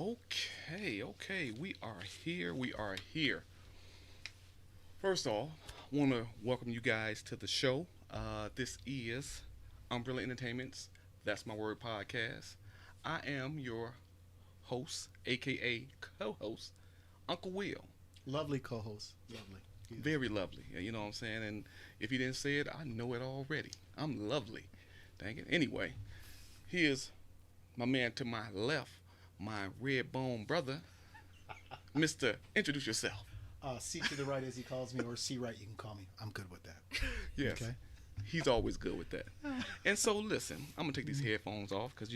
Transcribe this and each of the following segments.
Okay. We are here. We are here. First off, I want to welcome you guys to the show. This is Umbrella Entertainment's That's My Word podcast. I am your host, aka co-host, Uncle Will. Lovely co-host. Lovely. Yes. Very lovely. You know what I'm saying? And if you didn't say it, I know it already. I'm lovely. Dang it. Anyway, here's my man to my left, my red bone brother, Mr. Introduce yourself. C to the right, as he calls me, or C right, you can call me. I'm good with that. Yes. Okay. He's always good with that. And so, listen, I'm going to take these headphones off because,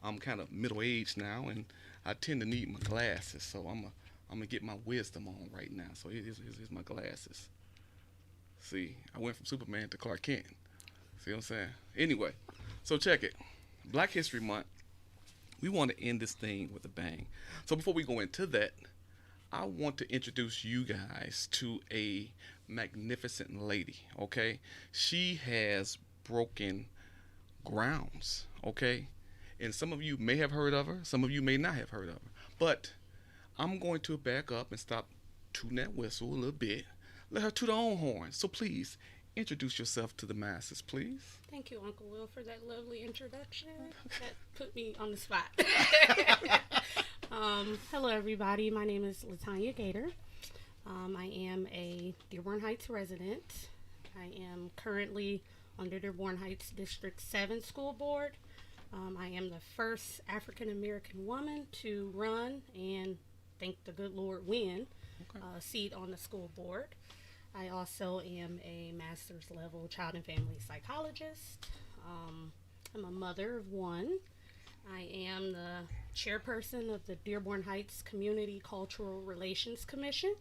I'm kind of middle-aged now, and I tend to need my glasses. So I'm going to get my wisdom on right now. So here's my glasses. See, I went from Superman to Clark Kent. See what I'm saying? Anyway, so check it. Black History Month, we want to end this thing with a bang. So before we go into that, I want to introduce you guys to a magnificent lady, okay? She has broken grounds, okay? And some of you may have heard of her, some of you may not have heard of her. But I'm going to back up and stop tooting that whistle a little bit. Let her toot her own horn. So please, introduce yourself to the masses, please. Thank you, Uncle Will, for that lovely introduction. That put me on the spot. Hello, everybody. My name is Latanya Gator. I am a Dearborn Heights resident. I am currently on the Dearborn Heights District 7 School Board. I am the first African-American woman to run and, thank the good Lord, win a seat on the school board. I also am a master's level child and family psychologist. I'm a mother of one. I am the chairperson of the Dearborn Heights Community Cultural Relations Commission,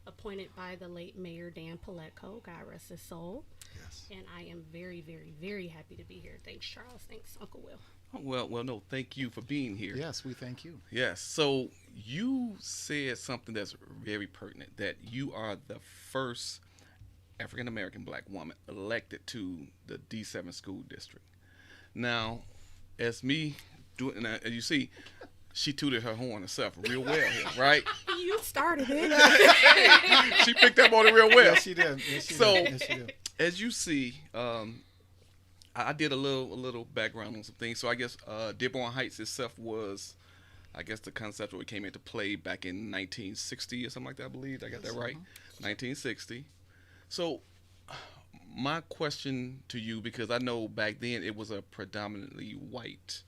appointed by the late Mayor Dan Paletko, God rest his soul. Yes. And I am very, very, very happy to be here. Thanks, Charles. Thanks, Uncle Will. Oh, well, no, thank you for being here. Yes, we thank you. Yes, so you said something that's very pertinent, that you are the first African-American black woman elected to the D7 school district. Now, as me doing, and as you see, she tooted her horn herself real well here, right? You started it. She picked up on it real well. Yes, she did. Yes, she did. Yes, she did. As you see, I did a little background on some things. So I guess Dearborn Heights itself was, I guess, the concept where it came into play back in 1960 or something like that, I believe. I got that right? 1960. So my question to you, because I know back then it was a predominantly white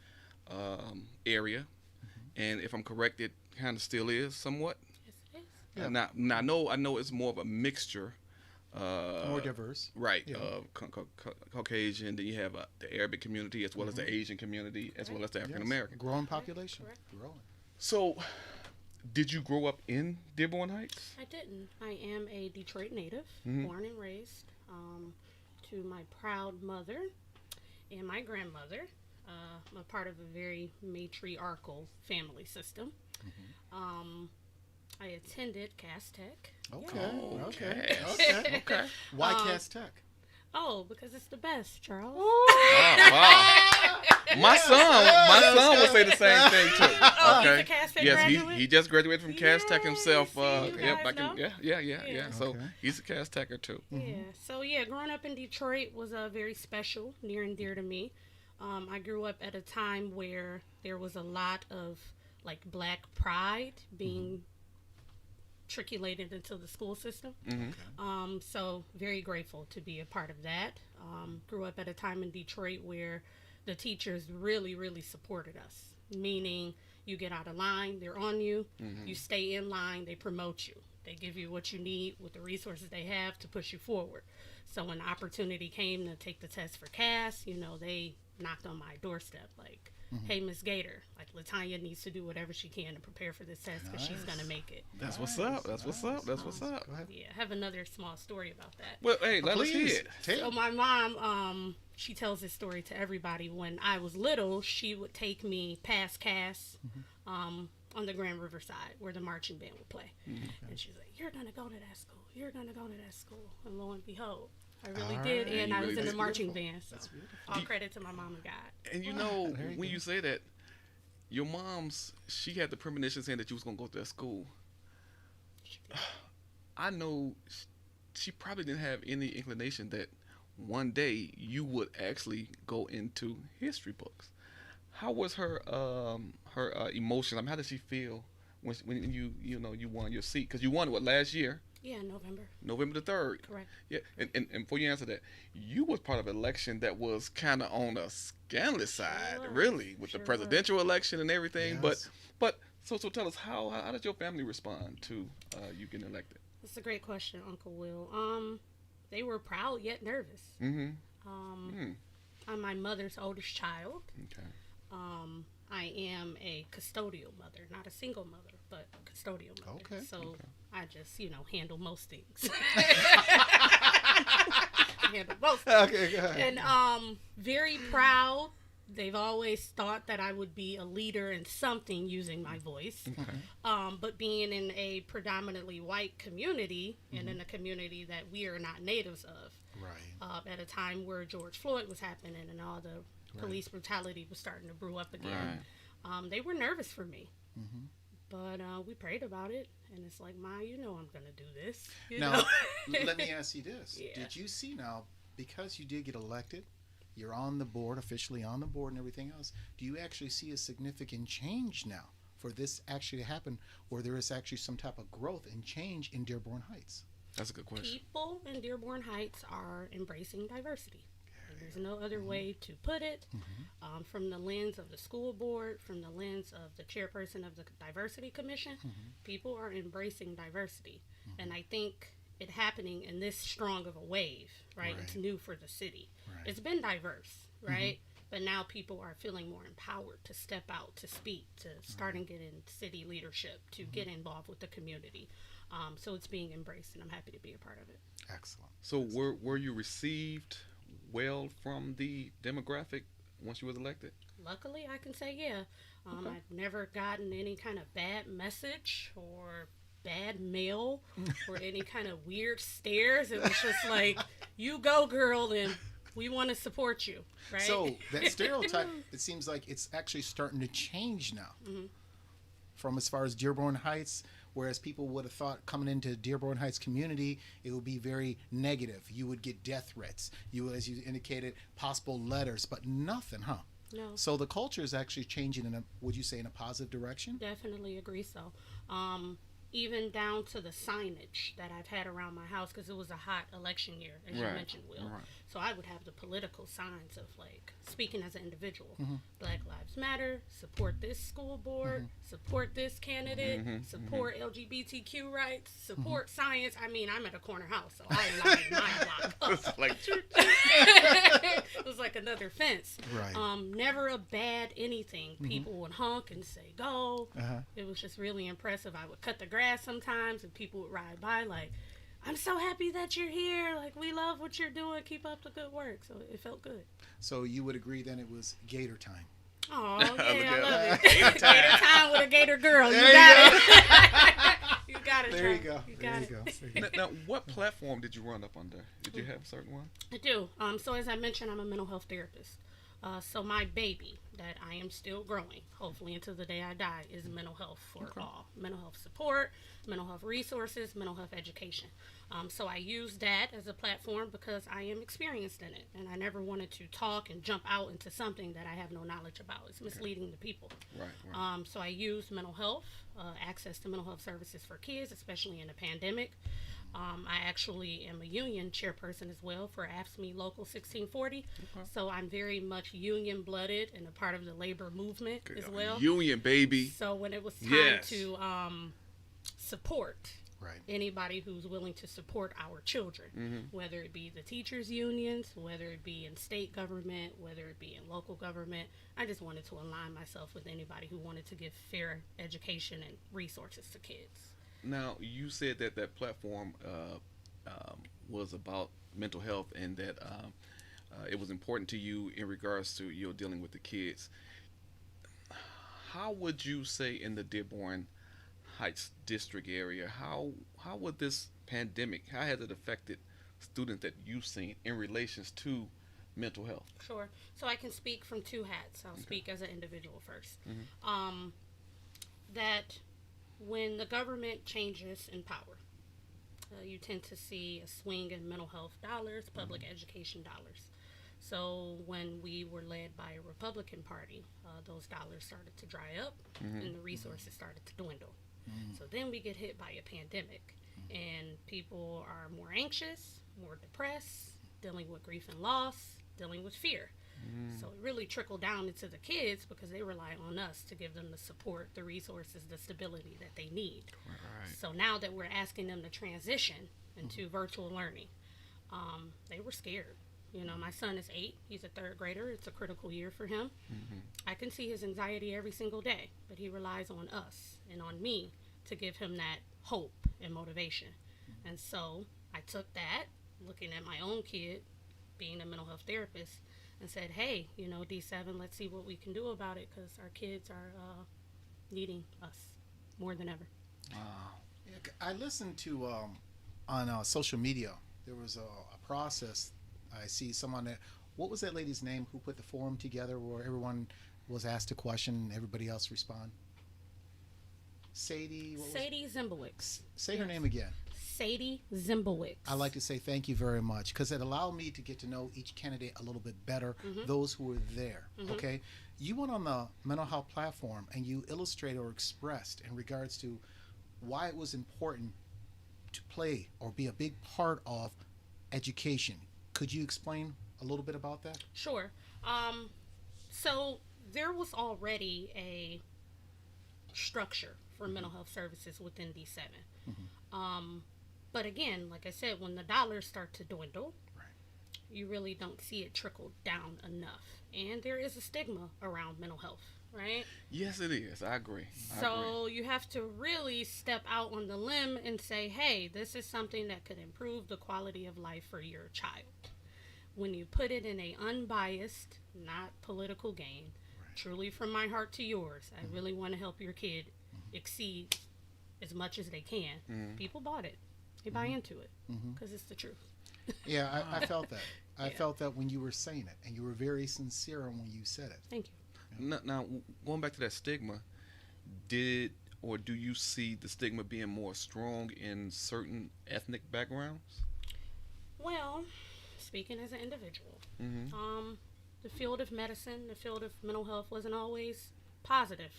area, and if I'm correct, it kind of still is somewhat. Yes, it is. Yeah. Now I know it's more of a mixture. More diverse. Right. Yeah. Caucasian, then you have the Arabic community as well as the Asian community as well as the African American. Yes. Growing population. Correct. Growing. So, did you grow up in Dearborn Heights? I didn't. I am a Detroit native, born and raised, to my proud mother and my grandmother. I'm a part of a very matriarchal family system. I attended Cass Tech. Okay. Why Cass Tech? Oh, because it's the best, Charles. Oh, wow. My son would say the same thing too. Oh, he's a Cass Tech graduate? he just graduated from Cass Tech himself. See, you guys know? Yeah. So Okay. he's a Cass Techer too. Yeah. So growing up in Detroit was very special, near and dear to me. I grew up at a time where there was a lot of black pride being matriculated into the school system. So very grateful to be a part of that. Grew up at a time in Detroit where the teachers really, really supported us, meaning you get out of line, they're on you, you stay in line, they promote you. They give you what you need with the resources they have to push you forward. So when the opportunity came to take the test for Cass, they knocked on my doorstep hey, Miss Gator, Latanya needs to do whatever she can to prepare for this test because she's going to make it. That's what's up. That's what's up. Go ahead. Yeah, I have another small story about that. Well, hey, let us hear it. So my mom, she tells this story to everybody. When I was little, she would take me past Cass on the Grand River side where the marching band would play. And she's like, you're going to go to that school. You're going to go to that school. And lo and behold, I really did, and I was in the marching band. So all credit to my mom and God. And when you say that, your mom's, she had the premonition saying that you was gonna go to that school. I know she probably didn't have any inclination that one day you would actually go into history books. How was her emotions? I mean, how did she feel when you won your seat? Because you won what last year, Yeah, November. November the 3rd. Correct. Yeah, and before you answer that, you was part of an election that was kind of on a scandalous side, was. really, with the Sure was. presidential election and everything. Yes. But so tell us how did your family respond to you getting elected? That's a great question, Uncle Will. They were proud yet nervous. Mm-hmm. Um, I'm my mother's oldest child. Okay. I am a custodial mother, not a single mother, but a custodial mother. Okay. So I just, handle most things. Handle most things. Okay, go ahead. And very proud. They've always thought that I would be a leader in something using my voice. Okay. But being in a predominantly white community and in a community that we are not natives of, Right. at a time where George Floyd was happening and all the police brutality was starting to brew up again, they were nervous for me. Mm-hmm. But we prayed about it, and it's like, Ma, I'm going to do this. Now, let me ask you this. Yeah. Did you see now, because you did get elected, you're on the board, officially on the board and everything else, do you actually see a significant change now for this actually to happen, where there is actually some type of growth and change in Dearborn Heights? That's a good question. People in Dearborn Heights are embracing diversity. There's no other way to put it. From the lens of the school board, from the lens of the chairperson of the Diversity Commission, people are embracing diversity. And I think it happening in this strong of a wave, right? It's new for the city. Right. It's been diverse, right? But now people are feeling more empowered to step out, to speak, to start and get in city leadership, to get involved with the community. So it's being embraced, and I'm happy to be a part of it. Excellent. So were you received well from the demographic once you was elected? Luckily, I can say yeah. I've never gotten any kind of bad message or bad mail or any kind of weird stares. It was just like, you go, girl, and we want to support you, right? So that stereotype, it seems like it's actually starting to change now. From as far as Dearborn Heights, whereas people would have thought coming into Dearborn Heights community, it would be very negative. You would get death threats. You, as you indicated, possible letters, but nothing, huh? No. So the culture is actually changing in a, would you say, in a positive direction? Definitely agree so. Even down to the signage that I've had around my house, because it was a hot election year, as you mentioned, Will. Right. So I would have the political signs of, like, speaking as an individual. Black Lives Matter, support this school board, support this candidate, support LGBTQ rights, support science. I mean, I'm at a corner house, so I lined my block up. It's like It was like another fence. Right. Never a bad anything. People would honk and say, go. Uh-huh. It was just really impressive. I would cut the grass sometimes, and people would ride by like, I'm so happy that you're here. Like, we love what you're doing. Keep up the good work. So it felt good. So you would agree then it was Gator time? Oh, yeah, I at love it. Gator time. Gator time with a Gator girl. You There got you it. You got it. There you Trey. go. You There got you it. go. There you go. now, what platform did you run up under? Did you have a certain one? I do. So as I mentioned, I'm a mental health therapist. So my baby that I am still growing, hopefully until the day I die, is mental health for all. Mental health support, mental health resources, mental health education. So I use that as a platform because I am experienced in it. And I never wanted to talk and jump out into something that I have no knowledge about. It's misleading to people. Right. So I use mental health, access to mental health services for kids, especially in a pandemic. I actually am a union chairperson as well for AFSCME Local 1640. So I'm very much union blooded and a part of the labor movement as well. Union, baby. So when it was time Yes. to support Right. anybody who's willing to support our children, whether it be the teachers unions, whether it be in state government, whether it be in local government, I just wanted to align myself with anybody who wanted to give fair education and resources to kids. Now, you said that that platform was about mental health and that it was important to you in regards to your dealing with the kids. How would you say in the Dearborn Heights district area, how would this pandemic, how has it affected students that you've seen in relations to mental health? Sure. So I can speak from two hats. I'll speak as an individual first. That when the government changes in power, you tend to see a swing in mental health dollars, public education dollars. So when we were led by a Republican Party, those dollars started to dry up and the resources started to dwindle. So then we get hit by a pandemic and people are more anxious, more depressed, dealing with grief and loss, dealing with fear. So it really trickled down into the kids because they rely on us to give them the support, the resources, the stability that they need. Right. So now that we're asking them to transition into virtual learning, they were scared. You know, my son is 8. He's a third grader. It's a critical year for him. I can see his anxiety every single day, but he relies on us and on me to give him that hope and motivation. And so I took that, looking at my own kid, being a mental health therapist, and said, hey, you know, D7, let's see what we can do about it because our kids are needing us more than ever. Wow. Yeah, I listened to on social media. There was a process. I see someone that. What was that lady's name who put the forum together where everyone was asked a question and everybody else respond? Sadie. Sadie Zimbowicz. Say her name again. Sadie Zimbowicz. I'd like to say thank you very much because it allowed me to get to know each candidate a little bit better, those who were there, okay? You went on the mental health platform and you illustrated or expressed in regards to why it was important to play or be a big part of education. Could you explain a little bit about that? Sure. So there was already a structure for mental health services within D7. But again, like I said, when the dollars start to dwindle, you really don't see it trickle down enough. And there is a stigma around mental health, right? Yes, it is. I agree. So you have to really step out on the limb and say, hey, this is something that could improve the quality of life for your child. When you put it in a unbiased, not political gain, truly from my heart to yours, I really want to help your kid exceed as much as they can. People bought it. They buy into it because it's the truth. Yeah, I felt that. I felt that when you were saying it, and you were very sincere when you said it. Thank you. Now, going back to that stigma, do you see the stigma being more strong in certain ethnic backgrounds? Well, speaking as an individual, the field of medicine, the field of mental health wasn't always positive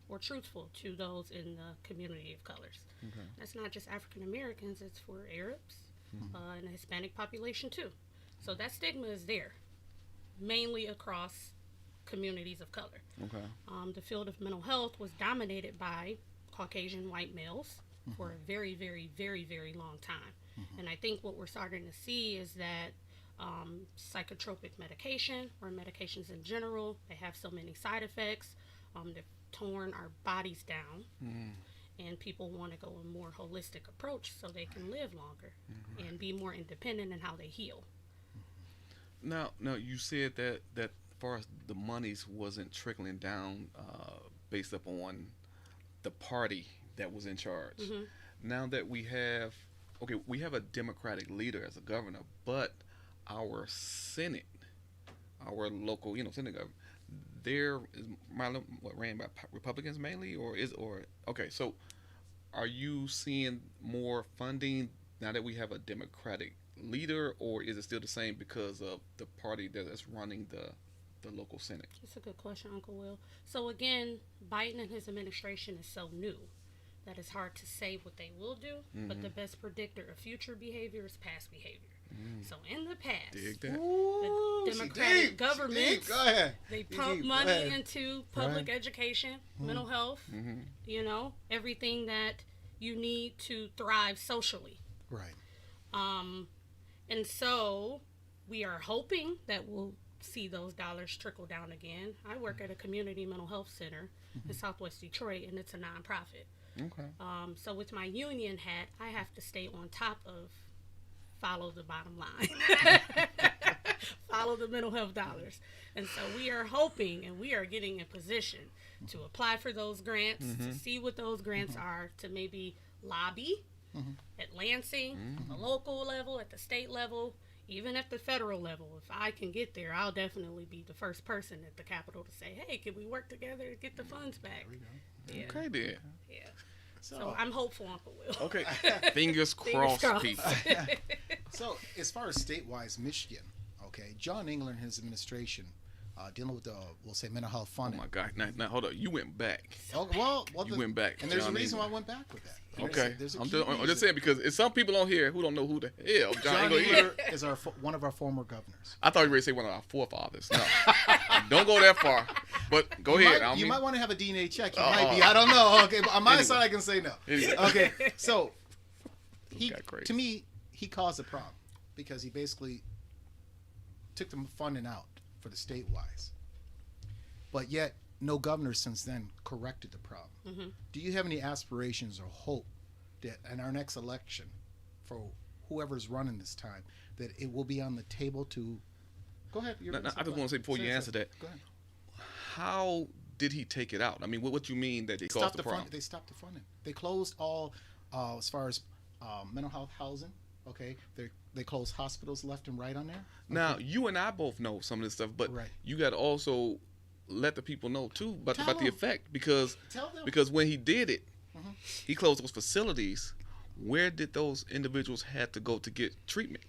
or truthful to those in the community of colors. That's not just African Americans, it's for Arabs and the Hispanic population too. So that stigma is there, mainly across communities of color. The field of mental health was dominated by Caucasian white males for a very, very, very, very long time. And I think what we're starting to see is that psychotropic medication or medications in general, they have so many side effects. They've torn our bodies down. And people want to go a more holistic approach so they can live longer and be more independent in how they heal. Now, you said that as far as the monies wasn't trickling down based upon the party that was in charge. Now that we have a Democratic leader as a governor, but our Senate, our local, Senate government, there is ran by Republicans mainly, so are you seeing more funding now that we have a Democratic leader, or is it still the same because of the party that's running the local Senate? That's a good question, Uncle Will. So again, Biden and his administration is so new that it's hard to say what they will do, but the best predictor of future behavior is past behavior. So in the past, the Democratic governments, they pump money into public education, mental health, everything that you need to thrive socially. And so we are hoping that we'll see those dollars trickle down again. I work at a community mental health center in Southwest Detroit, and it's a nonprofit. So with my union hat, I have to stay on top of follow the bottom line, follow the mental health dollars. And so we are hoping and we are getting in position to apply for those grants, to see what those grants are, to maybe lobby at Lansing, the local level, at the state level, even at the federal level, if I can get there, I'll definitely be the first person at the Capitol to say, hey, can we work together to get the funds back? Yeah. Okay, then. Yeah. So I'm hopeful, Uncle Will. Okay. Fingers crossed, people. So as far as state-wise Michigan, okay, John England and his administration dealing with the, we'll say, mental health Oh funding. my God! Now hold up. You went back. Oh, well, You went back. and there's John a reason England. why I went back with that. Okay. There's a I'm key just reason. saying because it's some people on here who don't know who the hell John John England is. England is one of our former governors. I thought you were going to say one of our forefathers. No. Don't go that far. But go ahead. You might want to have a DNA check. You might be. I don't know. Okay, but on my side, I can say no. Anyway. Okay, so Got crazy. to me, he caused a problem because he basically took the funding out for the state-wise. But yet, no governor since then corrected the problem. Mm-hmm. Do you have any aspirations or hope that in our next election, for whoever's running this time, that it will be on the table to... Go ahead. Now, I just want to say before you answer that, Go ahead. how did he take it out? I mean, what you mean that they caused Stopped the problem? They stopped the funding. They closed all, as far as mental health housing. Okay, they closed hospitals left and right on there. Now, you and I both know some of this stuff, but Right. you got to also let the people know too about Tell the them. effect because Tell them. when he did it, he closed those facilities. Where did those individuals had to go to get treatment?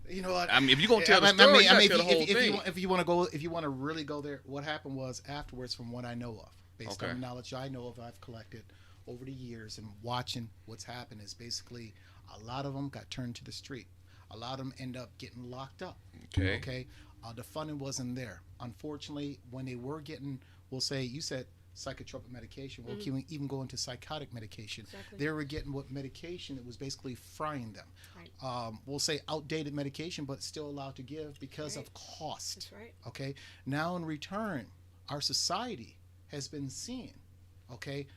You know what? I mean, if you're gonna tell the story, you gotta tell the whole thing. If you want to really go there, what happened was afterwards, from what I know of, based Okay. on the knowledge I know of, I've collected over the years and watching what's happened is basically a lot of them got turned to the street. A lot of them end up getting locked up. Okay. Okay. The funding wasn't there. Unfortunately, when they were getting, we'll say, you said psychotropic medication. Well, can we even go into psychotic medication? Exactly. They were getting what medication that was basically frying them. Right. We'll say outdated medication, but still allowed to give because Right. of cost. That's right. Okay. Now in return, our society has been seeing, okay,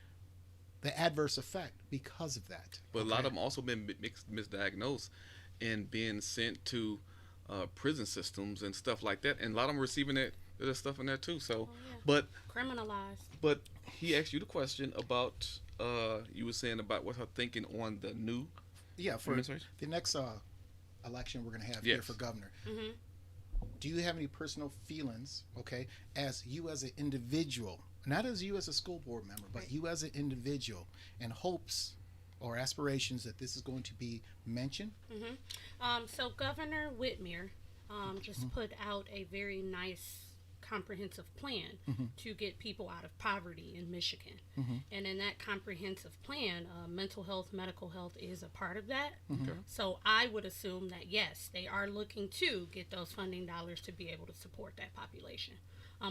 the adverse effect because of that. But a lot of them also been misdiagnosed and being sent to prison systems and stuff like that, and a lot of them receiving that stuff in there too. So, yeah. but Criminalized. he asked you the question about you were saying about what her thinking on the new Yeah, for administration. the next election we're going to have here Yes. for governor. Mm-hmm. Do you have any personal feelings, okay, as you as an individual, not as you as a school board member, but Right. you as an individual, and hopes or aspirations that this is going to be mentioned? So Governor Whitmer just put out a very nice comprehensive plan to get people out of poverty in Michigan. And in that comprehensive plan, mental health, medical health is a part of that. Okay. So I would assume that, yes, they are looking to get those funding dollars to be able to support that population.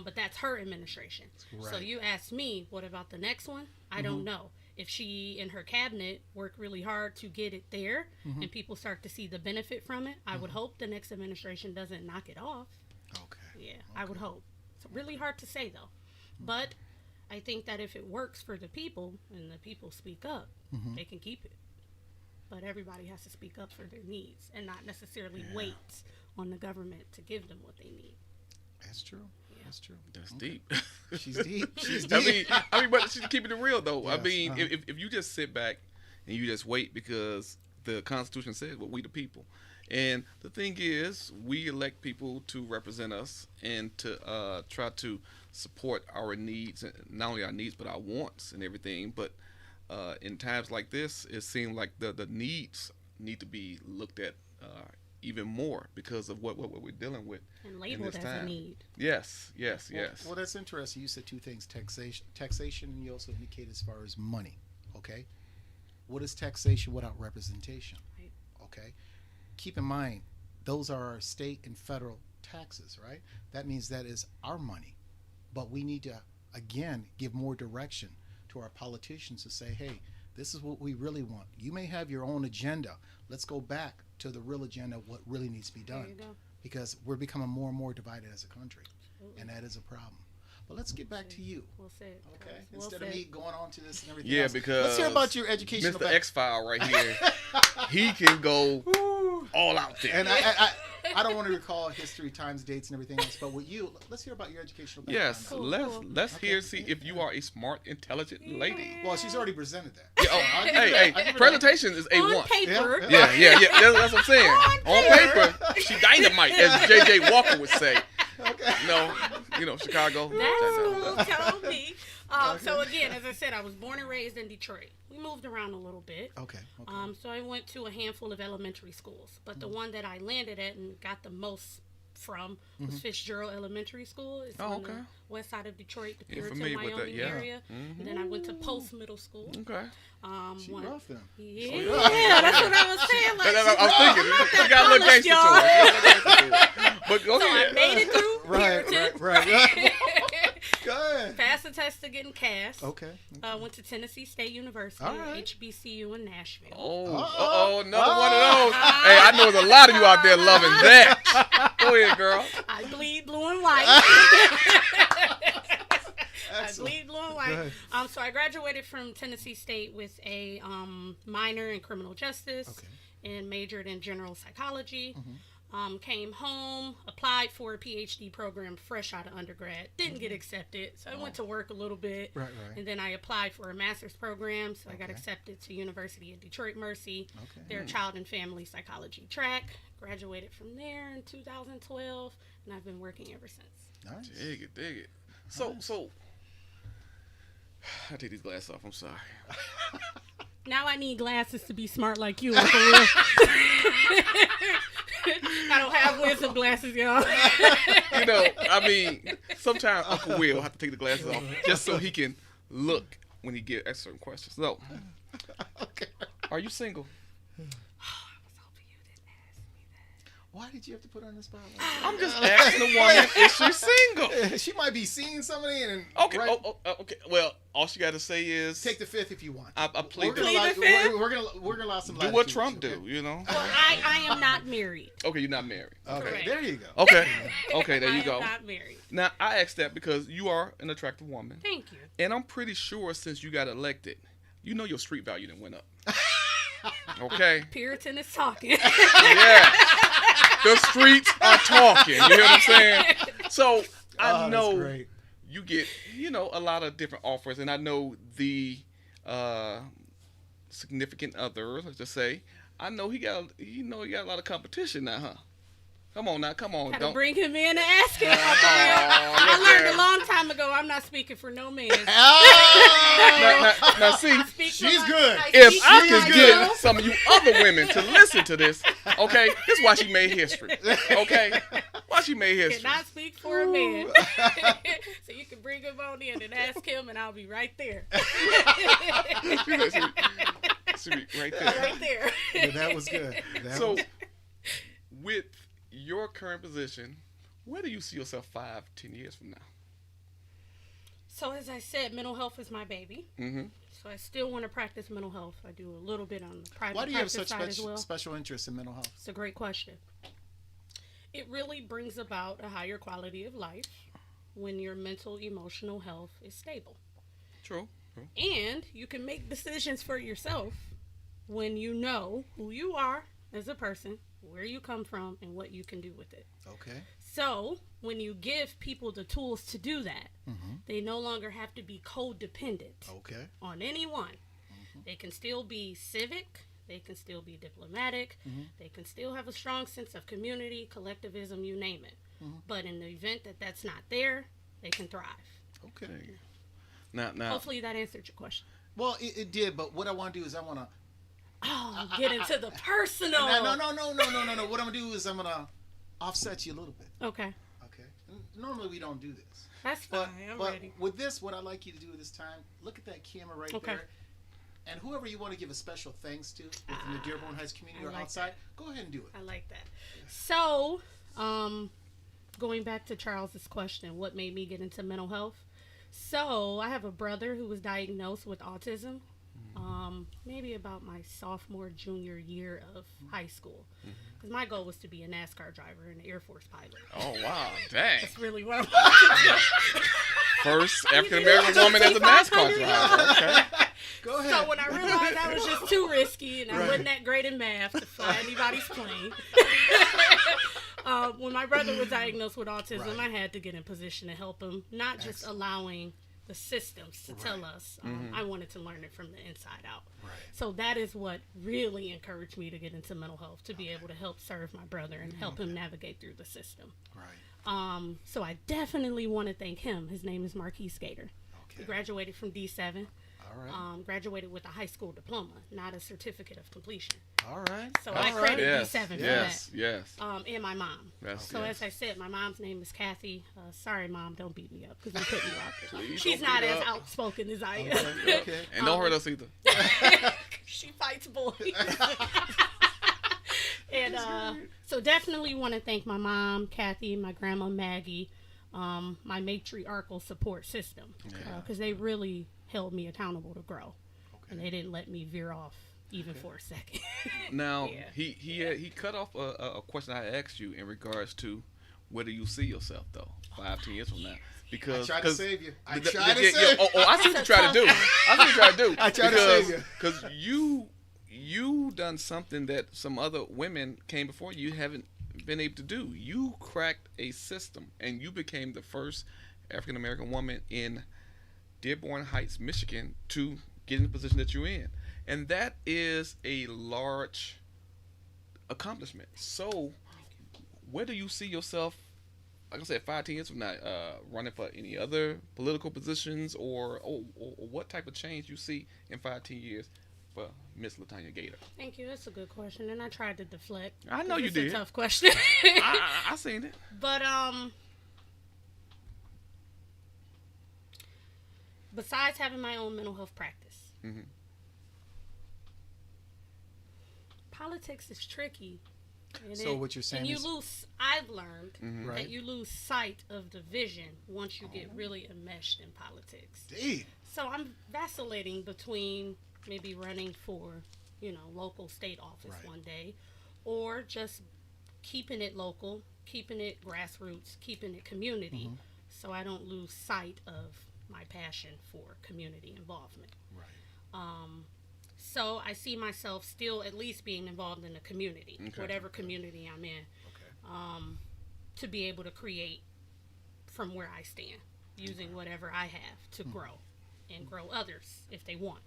But that's her administration. So Right. you asked me, what about the next one? I don't know. If she and her cabinet work really hard to get it there and people start to see the benefit from it, I would hope the next administration doesn't knock it off. Okay. Yeah, I would hope. It's really hard to say, though. But I think that if it works for the people and the people speak up, they can keep it. But everybody has to speak up for their needs and not necessarily wait on the government to give them what they need. That's true. That's true. That's deep. She's deep. She's deep. I mean, but she's keeping it real though. I Yes, mean, if you just sit back and you just wait because the Constitution says, "Well, we the people," and the thing is, we elect people to represent us and to try to support our needs, and not only our needs but our wants and everything. But in times like this, it seems like the needs need to be looked at even more because of what we're dealing with And in labeled this as time. a need. Yes. Well, that's interesting. You said two things: taxation, and you also indicate as far as money. Okay, what is taxation without representation? Right. Okay, keep in mind those are our state and federal taxes, right? That means that is our money, but we need to again give more direction to our politicians to say, hey, this is what we really want. You may have your own agenda. Let's go back to the real agenda of what really needs to be There done. you go. Because we're becoming more and more divided as a country. Absolutely. And that is a problem. But let's get back to you. We'll say it. Okay. Carlos. Well Instead said. of me going on to this and everything Yeah, else. because let's hear about your educational Mr. background. X-File right here, he can go all out there. And I don't want to recall history, times, dates, and everything else. But with you, let's hear about your educational background. Yes, Cool, let's cool. hear see if you are a smart, intelligent lady. Well, she's already presented that. Yeah, oh, I'll give you that. I'll hey, give you presentation is On A1. paper. Yeah. That's what I'm saying. On paper, she dynamite, as J.J. Walker would say. Okay. Chicago. That's cool. Tell me. So again, as I said, I was born and raised in Detroit. We moved around a little bit. Okay. So I went to a handful of elementary schools, but the one that I landed at and got the most from was Fitzgerald Elementary School. It's on the west side of Detroit, the Puritan, familiar with that, Wyoming yeah. area. And then I went to Post Middle School. Okay. She rough then. Yeah, that's what I was saying. Like, I was thinking, she got a little polished, gangster to her. But go So I ahead. made it through Puritan. Right. Go ahead. Passed the test to get in cast. Okay. Went to Tennessee State University, All right. HBCU in Nashville. Another one of those. Hey, I know there's a lot of you out there loving that. Go ahead, girl. I bleed blue and white. I bleed blue and white. So I graduated from Tennessee State with a minor in criminal justice and majored in general psychology. Came home, applied for a PhD program fresh out of undergrad. Didn't get accepted, so I went to work a little bit. Right. And then I applied for a master's program, so I got accepted to University of Detroit Mercy, their child and family psychology track. Graduated from there in 2012, and I've been working ever since. Nice. Dig it. So, I take these glasses off. I'm sorry. Now I need glasses to be smart like you, Uncle Will. I don't have wisdom glasses, y'all. Sometimes Uncle Will have to take the glasses off just so he can look when he get asked certain questions. So, are you single? Why did you have to put her on the spot? I'm just asking the woman, is she single? She might be seeing somebody and Okay. right, Okay. Well, all she got to say is take the fifth if you want. I plead We're gonna allow some. do what Trump do. Well, I am not married. Okay, you're not married. Okay, Correct. there you go. Okay, there you go. I am not married. Now I asked that because you are an attractive woman, Thank you. and I'm pretty sure since you got elected, your street value done went up. Okay. Puritan is talking. Yeah. The streets are talking. You hear what I'm saying? So I know you get, a lot of different offers, and I know the significant other, let's just say, I know he got a lot of competition now, huh? Come on. Gotta bring him in and ask him. I learned a long time ago I'm not speaking for no man. Now see, she's good. if I could get some of you other women to listen to this, okay, this is why she made history. Okay? Why she made history. Cannot speak for a man. So you can bring him on in and ask him, and I'll be right there. She be right there. Right there. Yeah, that was good. With your current position, where do you see yourself 5-10 years from now? So as I said, mental health is my baby. Mm-hmm. So I still want to practice mental health. I do a little bit on the private Why do you have practice such side as well. special interest in mental health? It's a great question. It really brings about a higher quality of life when your mental, emotional health is stable. True. And you can make decisions for yourself when you know who you are as a person, where you come from, and what you can do with it. Okay. So when you give people the tools to do that, they no longer have to be codependent on anyone. They can still be civic. They can still be diplomatic. They can still have a strong sense of community, collectivism, you name it. But in the event that that's not there, they can thrive. Okay. Now. Hopefully that answered your question. Well, it did, but what I want to do is Get into the personal. No. What I'm going to do is I'm going to offset you a little bit. Okay. Normally we don't do this. That's fine. I'm ready. With this, what I'd like you to do this time, look at that camera right there. And whoever you want to give a special thanks to within the Dearborn Heights community or outside, go ahead and do it. I like that. So, going back to Charles's question, what made me get into mental health? So, I have a brother who was diagnosed with autism. Maybe about my sophomore, junior year of high school. Because my goal was to be a NASCAR driver and an Air Force pilot. Oh, wow. Dang. That's really what I wanted to do. First African-American woman as a NASCAR driver. Okay. Go ahead. So when I realized that was just too risky and I Right. wasn't that great in math to fly anybody's plane, when my brother was diagnosed with autism, Right. I had to get in position to help him, not just Excellent. allowing the systems to tell Right. us. I wanted to learn it from the inside out. Right. So that is what really encouraged me to get into mental health, to be able to help serve my brother and help him navigate through the system. Right. So I definitely want to thank him. His name is Marquise Gator. He Okay. graduated from D7. All right. Graduated with a high school diploma, not a certificate of completion. All right. So All I right. credit Yes, D7 for yes, that. yes. And my mom. That's So yes. as I said, my mom's name is Kathy. Sorry, Mom, don't beat me up because I'm putting you out there. Please She's don't not beat as up. outspoken as I am. Okay. Okay. And don't hurt us either. She fights boys. And so definitely want to thank my mom, Kathy, my grandma, Maggie, my matriarchal support system. Because they really held me accountable to grow. And they didn't let me veer off even for a second. Now Yeah. he cut off a question I asked you in regards to where do you see yourself though 5-10 years from now? Because I tried to save you. I the- tried to yeah, save you. I see what you try to do. I see what you try to do. I tried to save you. Because you done something that some other women came before you haven't been able to do. You cracked a system and you became the first African American woman in Dearborn Heights, Michigan to get in the position that you're in. And that is a large accomplishment. So where do you see yourself, like I said, 5-10 years from now, running for any other political positions or what type of change you see in 5-10 years for Miss Latanya Gator? Thank you. That's a good question. And I tried to deflect. I know 'cause you it's did. a tough question. I seen it. But besides having my own mental health practice, Mhm. politics is tricky. And So what you're saying and you is- lose. I've learned Right. that you lose sight of the vision once you get really enmeshed in politics. Damn. So I'm vacillating between maybe running for, local state office Right. one day, or just keeping it local, keeping it grassroots, keeping it community, so I don't lose sight of my passion for community involvement. Right. So I see myself still at least being involved in the community, Okay. whatever community I'm in, Okay. to be able to create from where I stand, using whatever I have to grow and grow others if they want.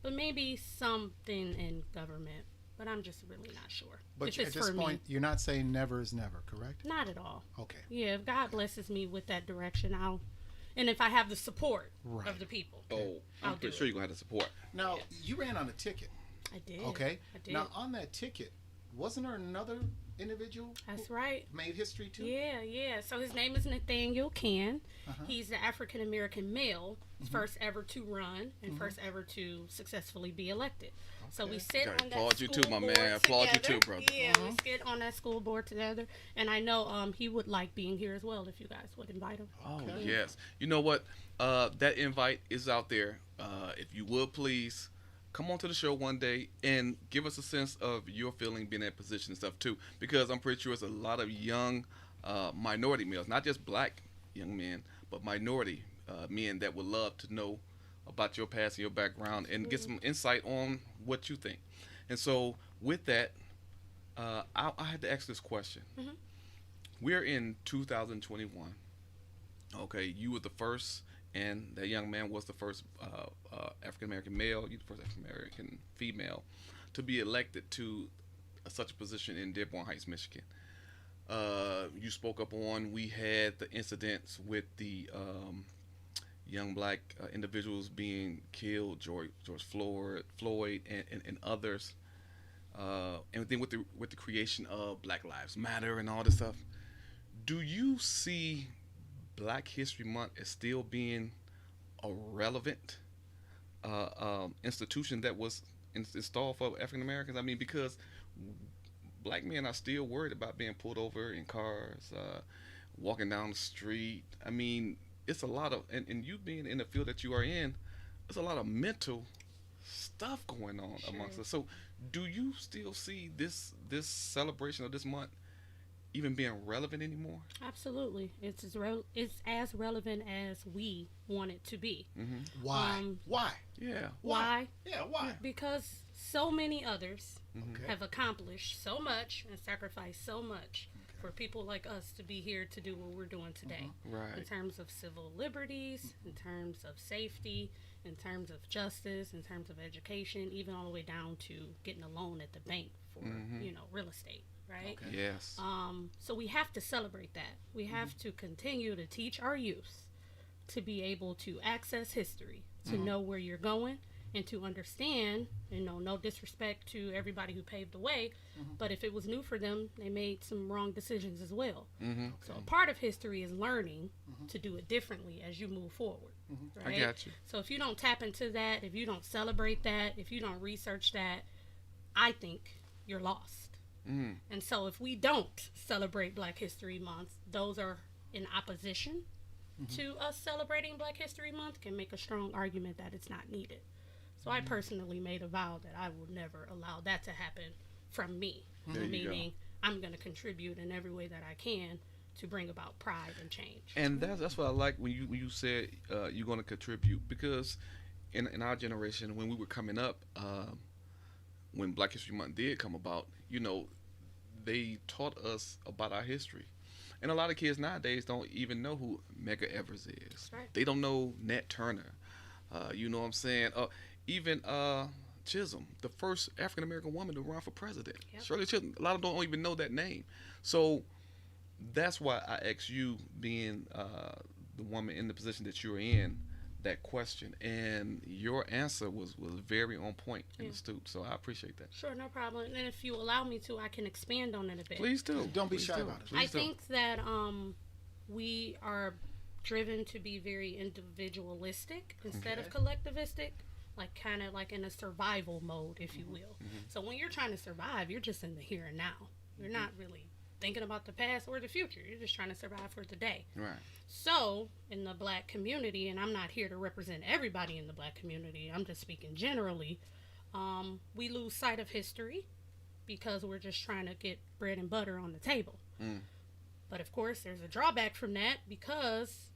But maybe something in government, but I'm just really not sure. But if at it's this for point, you're not saying never is never, correct? not at all. Okay. Yeah, if God blesses me with that direction, and if I have the support Right. of the people, Oh, I'll I'm pretty do sure it. you're going to have the support. Now, you ran on a ticket, I did. okay? I did. Now, on that ticket, wasn't there another individual That's who right. made history too? Yeah. So his name is Nathaniel Can. Uh-huh. He's the African American male, first ever to run and first ever to successfully be elected. So we sit Gotta on that applaud you school too, my board man. Applaud you together. too, brother. Yeah, we sit on that school board together, and I know he would like being here as well if you guys would invite him. Oh, Okay. yes. You know what? That invite is out there. If you would please come on to the show one day and give us a sense of your feeling being in that position and stuff too. Because I'm pretty sure it's a lot of young minority males, not just black young men, but minority men that would love to know about your past and your background and get some insight on what you think. And so with that, I had to ask this question. We're in 2021. Okay, you were the first, and that young man was the first African American male, you the first African American female to be elected to such a position in Dearborn Heights, Michigan. You spoke up on, we had the incidents with the young black individuals being killed, George Floyd, and others, and then with the creation of Black Lives Matter and all this stuff. Do you see Black History Month as still being a relevant institution that was installed for African Americans? I mean, because black men are still worried about being pulled over in cars, walking down the street. I mean, it's a lot of, and you being in the field that you are in, there's a lot of mental stuff going on amongst us. So, do you still see this celebration of this month even being relevant anymore? Absolutely. It's as relevant as we want it to be. Why? Why? Yeah. Why? Yeah, why? Because so many others Okay. have accomplished so much and sacrificed so much for people like us to be here to do what we're doing today. Right. In terms of civil liberties, in terms of safety, in terms of justice, in terms of education, even all the way down to getting a loan at the bank for, real estate, right? Okay. Yes. So we have to celebrate that. We have to continue to teach our youth to be able to access history, to know where you're going, and to understand, no disrespect to everybody who paved the way, but if it was new for them, they made some wrong decisions as well. So a part of history is learning to do it differently as you move forward. Right? I got you. So if you don't tap into that, if you don't celebrate that, if you don't research that, I think you're lost. And so if we don't celebrate Black History Month, those are in opposition to us celebrating Black History Month can make a strong argument that it's not needed. So I personally made a vow that I will never allow that to happen from me. Meaning I'm going to contribute in every way that I can to bring about pride and change. And that's what I like when you said you're going to contribute, because in our generation, when we were coming up, when Black History Month did come about, they taught us about our history. And a lot of kids nowadays don't even know who Medgar Evers is. Right. They don't know Nat Turner. You know what I'm saying? Even Chisholm, the first African American woman to run for president. Yep. Shirley Chisholm. A lot of them don't even know that name. So that's why I asked you, being the woman in the position that you're in, that question, and your answer was very on point and astute. So I appreciate that. Sure, no problem. And if you allow me to, I can expand on it a bit. Please do. Don't be Please shy do. about it. Please I do. think that we are driven to be very individualistic instead of collectivistic, kind of like in a survival mode, if you will. So when you're trying to survive, you're just in the here and now. You're not really thinking about the past or the future. You're just trying to survive for today. Right. So in the Black community, and I'm not here to represent everybody in the Black community, I'm just speaking generally, we lose sight of history because we're just trying to get bread and butter on the table. But of course, there's a drawback from that, because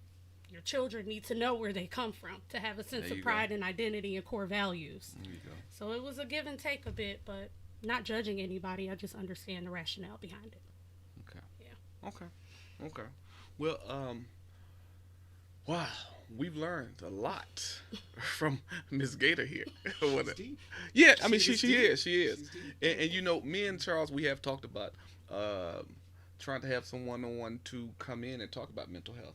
your children need to know where they come from to have a sense of pride and identity and core values. There you go. So it was a give and take a bit, but not judging anybody. I just understand the rationale behind it. Okay. Yeah. Okay. Well, wow, we've learned a lot from Miss Gator here. She's deep. Yeah, I mean, she She's deep. is. She's deep. And me and Charles, we have talked about trying to have someone to come in and talk about mental health,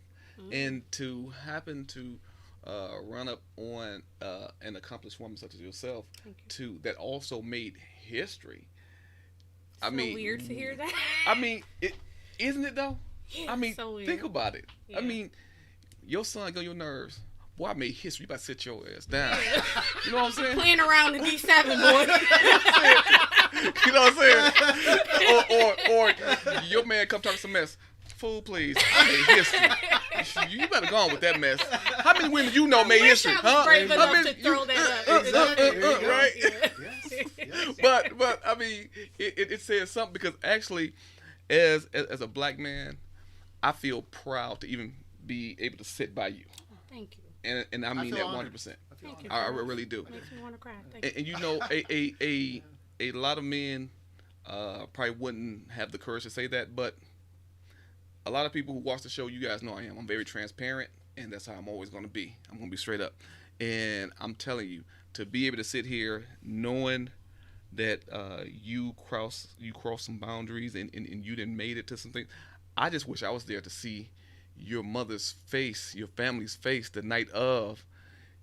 and to happen to run up on an accomplished woman such as yourself, that also made history. I mean, weird to hear that. I mean, isn't it though? Yeah, I mean, so weird. think about it. Yeah. I mean, your son get on your nerves. Boy, I made history. You better sit your ass down. You know what I'm saying? Playing around the D7, boy. You know what I'm saying? or your man come talk some mess. Fool, please. I made history. You better go on with that mess. How many women you know made Wish history? I was brave How enough many- to throw that up. Exactly. There you go. Right? Yes. Yes. But I mean, it says something, because actually, as a Black man, I feel proud to even be able to sit by you, Thank you. and I mean feel that honored. 100%. Thank you. I really do. Makes me want to cry. Thank And you. you know, a lot of men probably wouldn't have the courage to say that, but a lot of people who watch the show, you guys know I am. I'm very transparent, and that's how I'm always going to be. I'm going to be straight up. And I'm telling you, to be able to sit here knowing that you cross some boundaries and you done made it to something, I just wish I was there to see your mother's face, your family's face the night of,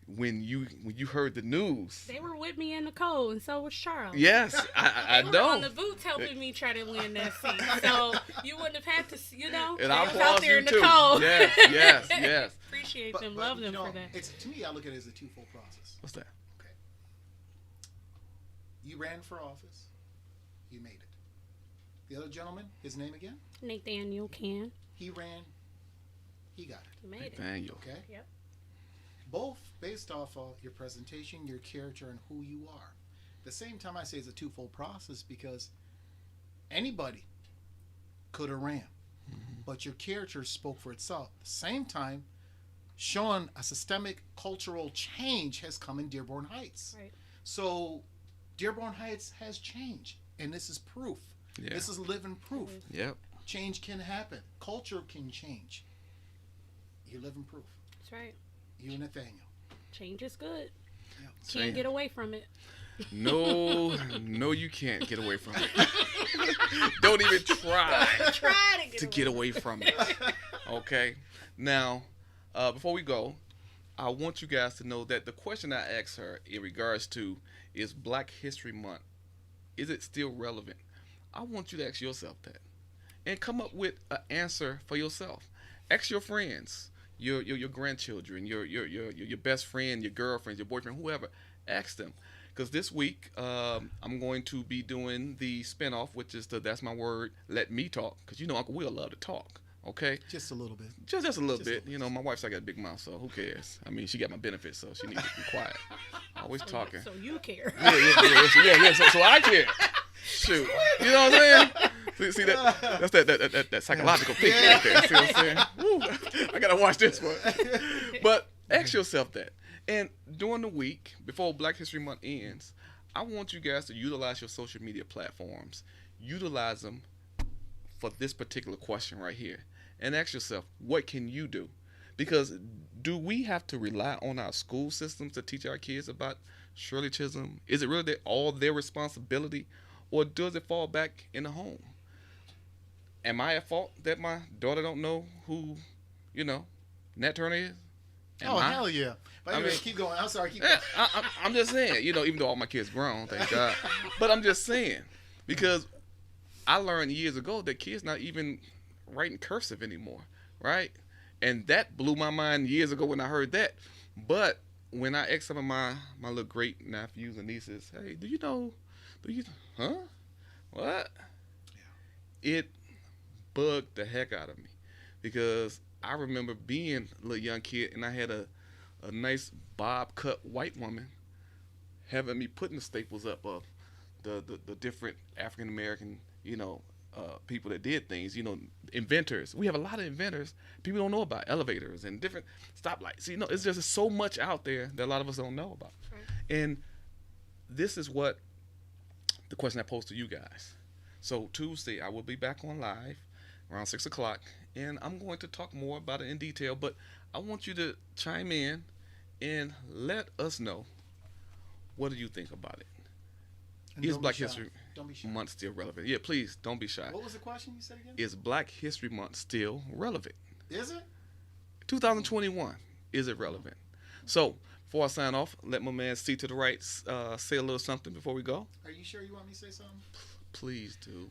when you heard the news. They were with me in the cold, and so was Charles. Yes, I They were know. on the boots helping me try to win that seat. So you wouldn't have had to, And they I was out applaud there you in the too. cold. Yes. Appreciate But, them, but, love you them know, for that. It's, to me, I look at it as a twofold process. What's that? Okay. You ran for office. You made it. The other gentleman, his name again? Nathaniel Can. He ran. He got it. You made it. Daniel. Okay? Yep. Both based off of your presentation, your character, and who you are. At the same time, I say it's a twofold process, because anybody could have ran. But your character spoke for itself. At the same time, showing a systemic cultural change has come in Dearborn Heights. Right. So Dearborn Heights has changed, and this is proof. Yeah. This is living proof. Yep. Change can happen. Culture can change. You're living proof. That's right. You and Nathaniel. Change is good. Yep. Can't get away from it. No, you can't get away from it. Don't even try To get away from it. Okay? Now, before we go, I want you guys to know that the question I asked her in regards to is Black History Month, is it still relevant? I want you to ask yourself that and come up with an answer for yourself. Ask your friends, your grandchildren, your best friend, your girlfriend, your boyfriend, whoever. Ask them. Because this week, I'm going to be doing the spinoff, which is That's My Word, Let Me Talk. Because you know Uncle Will love to talk, okay? Just a little bit. Just a little bit. You know, my wife's I got a big mouth, so who cares? I mean, she got my benefits, so she needs to be quiet. Always talking. So you care. Yeah. So I care. Shoot. You know what I'm saying? See that's that psychological thinking right there. See what I'm saying? Woo, I got to watch this one. But ask yourself that. And during the week, before Black History Month ends, I want you guys to utilize your social media platforms. Utilize them for this particular question right here. And ask yourself, what can you do? Because do we have to rely on our school systems to teach our kids about Shirley Chisholm? Is it really all their responsibility? Or does it fall back in the home? Am I at fault that my daughter don't know who, Nat Turner is? Hell yeah. But anyway, keep going. I'm sorry, keep going. I'm just saying, even though all my kids grown, thank God. But I'm just saying, because I learned years ago that kids not even writing cursive anymore, right? And that blew my mind years ago when I heard that. But when I asked some of my little great nephews and nieces, hey, huh? What? Yeah. It bugged the heck out of me because I remember being a little young kid and I had a nice bob cut white woman having me putting the staples up of the different African American, people that did things, inventors. We have a lot of inventors. People don't know about elevators and different stoplights. It's just so much out there that a lot of us don't know about. Right. And this is what the question I posed to you guys. So Tuesday, I will be back on live around 6 o'clock, and I'm going to talk more about it in detail, but I want you to chime in and let us know, what do you think about it? And Is Black History shy. Month still relevant? Yeah, please, don't be shy. What was the question you said again? Is Black History Month still relevant? Is it? 2021, is it relevant? So, before I sign off, let my man C to the right say a little something before we go. Are you sure you want me to say something? Please do.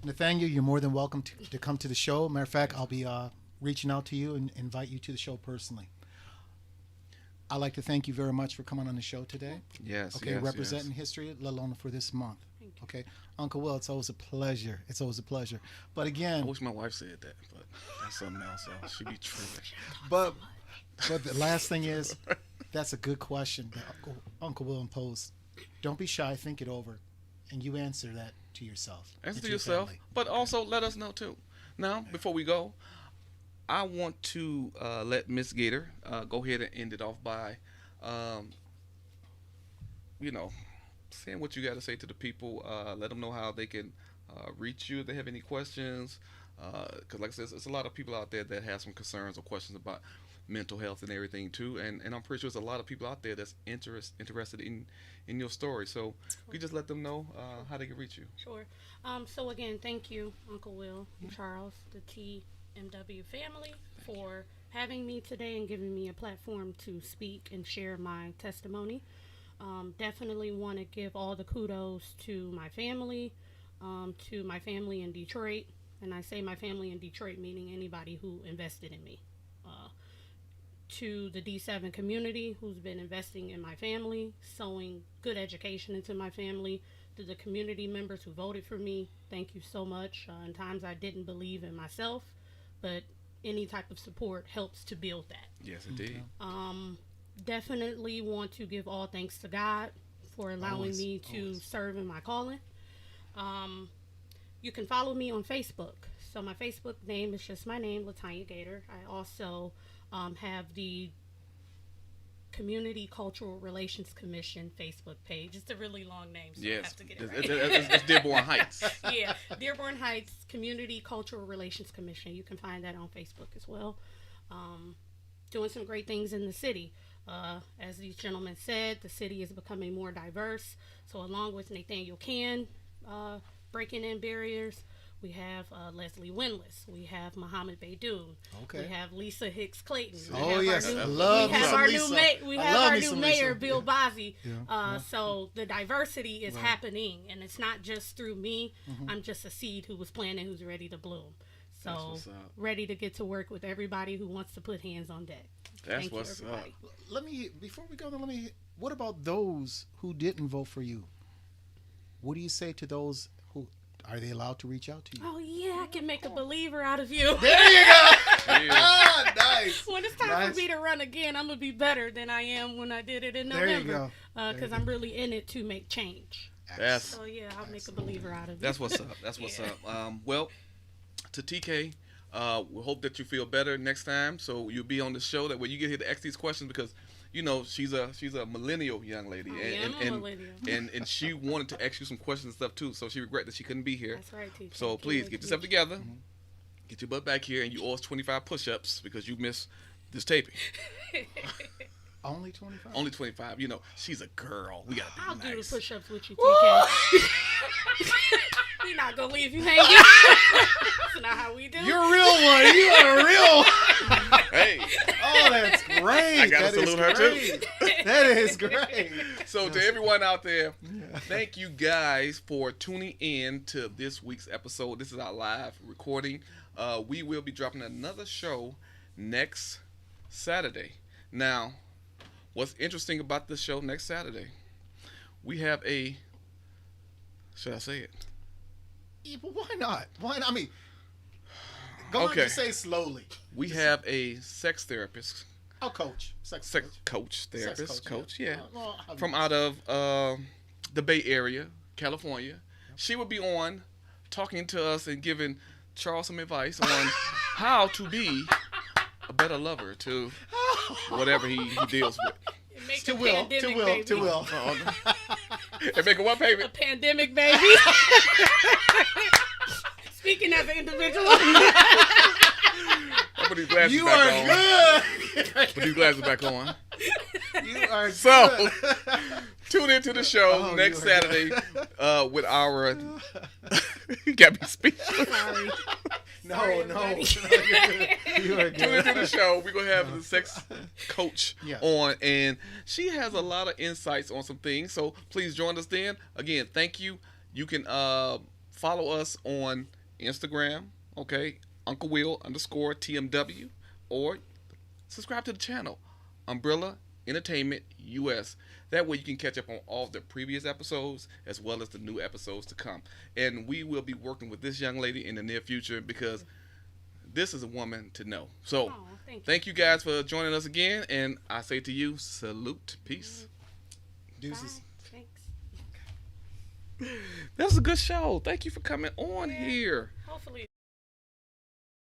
Nathaniel, you're more than welcome to come to the show. Matter of fact, I'll be reaching out to you and invite you to the show personally. I'd like to thank you very much for coming on the show today. Yes. Okay, representing history, let alone for this month. Okay, Uncle Will, it's always a pleasure. It's always a pleasure. But again, I wish my wife said that, but that's something else. She be tripping. But the last thing is, that's a good question that Uncle Will posed. Don't be shy. Think it over, and you answer that to yourself. Answer to yourself, but also let us know too. Now, before we go, I want to let Miss Gator go ahead and end it off by, saying what you got to say to the people. Let them know how they can reach you if they have any questions. Because like I said, it's a lot of people out there that have some concerns or questions about mental health and everything too. And I'm pretty sure there's a lot of people out there that's interested in your story. So we just let them know how they can reach you. Sure. So again, thank you, Uncle Will and Charles, the TMW family, for having me today and giving me a platform to speak and share my testimony. Definitely want to give all the kudos to my family in Detroit. And I say my family in Detroit, meaning anybody who invested in me. To the D7 community who's been investing in my family, sowing good education into my family, to the community members who voted for me, thank you so much. In times I didn't believe in myself, but any type of support helps to build that. Yes, indeed. Definitely want to give all thanks to God for allowing me to serve in my calling. You can follow me on Facebook. So my Facebook name is just my name, Latanya Gator. I also have the Community Cultural Relations Commission Facebook page. It's a really long name, so I Yes, have to get it right. it's Dearborn Heights. Yeah, Dearborn Heights Community Cultural Relations Commission. You can find that on Facebook as well. Doing some great things in the city. As these gentlemen said, the city is becoming more diverse. So along with Nathaniel Can breaking in barriers, we have Leslie Winless. We have Muhammad Beydoun. Okay. We have Lisa Hicks Clayton. Oh yes, we love have our Lisa. new we have our new mayor, Bill Yeah. Bozzi. Yeah. So the diversity is happening, and it's not just through me. I'm just a seed who was planted, who's ready to bloom. That's So what's up. ready to get to work with everybody who wants to put hands on deck. That's Thank what's you, up. everybody. Let me before we go. Let me. What about those who didn't vote for you? What do you say to those who are they allowed to reach out to you? Oh yeah, I can make a believer out of you. There you go. Yeah. Ah, nice. When it's time Nice. for me to run again, I'm gonna be better than I am when I did it in There you November. go. Because I'm really in it to make change. That's So yeah, I'll make a believer out of you. That's what's up. That's what's Yeah. up. Well, to TK, we hope that you feel better next time. So you'll be on the show that way you get here to ask these questions because you know she's a millennial young lady, I am a millennial. and she wanted to ask you some questions and stuff too. So she regret that she couldn't be here. That's right, TK. So Can't please wait get to yourself meet together, get your butt back here, and you owe us 25 push-ups because you missed this taping. you. Only 25. Only 25. You know she's a girl. We gotta be I'll do the nice. push-ups with you, TK. We're not gonna leave you hanging. That's not how we do. You're a real one. You are a real one. Hey. Oh, that's great. I gotta That is salute her, too. great. That is great. So to everyone out there, thank you guys for tuning in to this week's episode. This is our live recording. We will be dropping another show next Saturday. Now, what's interesting about the show next Saturday? We have a, should I say it? Yeah, but why not? Why not? I mean, go on Okay. and say slowly. We have a sex therapist, Oh, coach. Sex sex coach. coach, therapist, Sex coach, yeah, Well, I mean, from out of the Bay Area, California. She will be on talking to us and giving Charles some advice on how to be a better lover to whatever he deals with. It makes to a Will. pandemic To Will. baby. To Will. And make a what A payment? pandemic baby. Speaking as an individual. I'll put these glasses You back are on. good. Put these glasses back on. You are So, good. tune into the show Oh, next you are Saturday with our. You got me speechless. Sorry. No, Sorry, no. everybody. You are Tune into the good. show. We're gonna have the sex coach Yeah. on, and she has a lot of insights on some things. So please join us then. Again, thank you. You can follow us on Instagram, okay, Uncle Will _TMW, or subscribe to the channel, Umbrella Entertainment US. That way you can catch up on all the previous episodes as well as the new episodes to come. And we will be working with this young lady in the near future because this is a woman to know. So Aw, thank you. thank you guys for joining us again. And I say to you, salute, peace. Deuces. Bye. Thanks. That was a good show. Thank you for coming on here. Hopefully